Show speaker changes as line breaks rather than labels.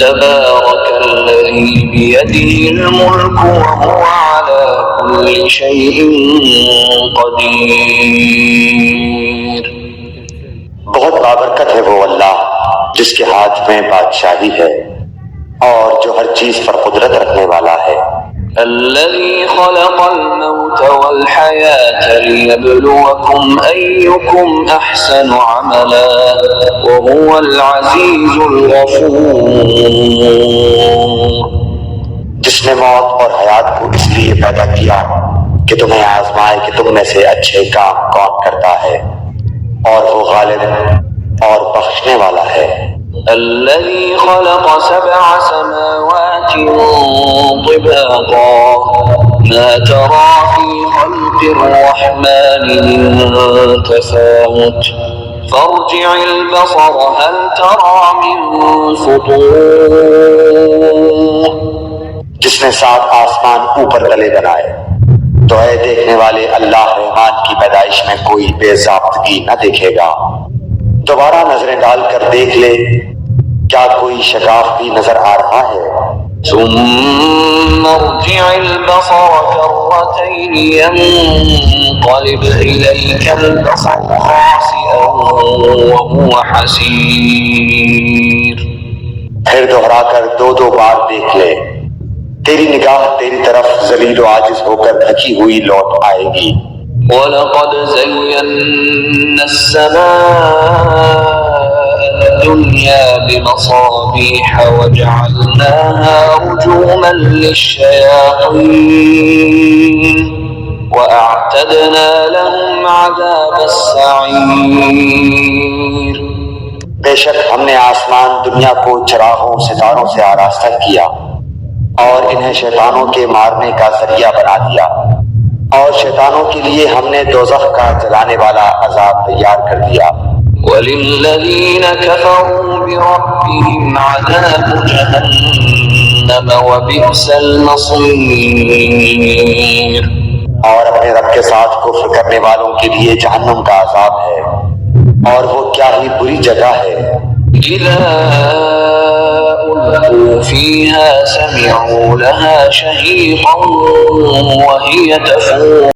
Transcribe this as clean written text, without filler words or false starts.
تبارك الذي بيده الملك وهو على كل شيء قدير۔ بہت بابرکت ہے وہ اللہ جس کے ہاتھ میں بادشاہی ہے اور جو ہر چیز پر قدرت رکھنے والا ہے۔ الذي خلق الموت والحياة ليبلوكم أيكم أحسن عملا وهو العزيز الغفور۔ جس نے موت اور حیات کو اس لیے پیدا کیا کہ تمہیں آزمائے کہ تم میں سے اچھے کام کون کرتا ہے، اور وہ غالب اور بخشنے والا ہے۔ الذي خلق 7 سماوات طباقا ما ترى في خلق الرحمن من تفاوت فارجع البصر هل ترى من فطور۔ جس نے 7 آسمان اوپر تلے بنائے تو اے دیکھنے والے اللہ رحمان کی پیدائش میں کوئی بے ضابطگی نہ دیکھے گا۔ دوبارہ نظریں ڈال کر دیکھ لے، کیا کوئی شگاف بھی نظر آ رہا ہے؟ ثم ارجع البصر كرتين ينقلب إليك البصر خاسئا وهو حسير۔ پھر دوہرا کر 2 بار دیکھ لے، تیری نگاہ تیری طرف ذلیل و عاجز ہو کر تھکی ہوئی لوٹ آئے گی۔ وَلَقَدْ زَيَّنَّا السَّمَاءَ الدُّنْيَا بِمَصَابِيحَ وَجَعَلْنَاهَا رُجُومًا لِلشَّيَاطِينِ وَأَعْتَدْنَا لَهُمْ عَذَابَ السَّعِيرِ۔ بے شک ہم نے آسمان دنیا کو چراغوں ستاروں سے آراستہ کیا اور انہیں شیطانوں کے مارنے کا ذریعہ بنا دیا، اور شیطانوں کے لیے ہم نے دوزخ کا جلانے والا عذاب تیار کر دیا۔ وَلِلَّذِينَ كَفَرُوا بِرَبِّهِمْ عَذَابُ جَهَنَّمَ وَبِئْسَ الْمَصِيرُ۔ اور اپنے رب کے ساتھ کفر کرنے والوں کے لیے جہنم کا عذاب ہے، اور وہ کیا ہی بری جگہ ہے۔ إِذَا أُلْقُوا فِيهَا سَمِعُوا لَهَا شَهِيقًا وَهِيَ تَفُورُ۔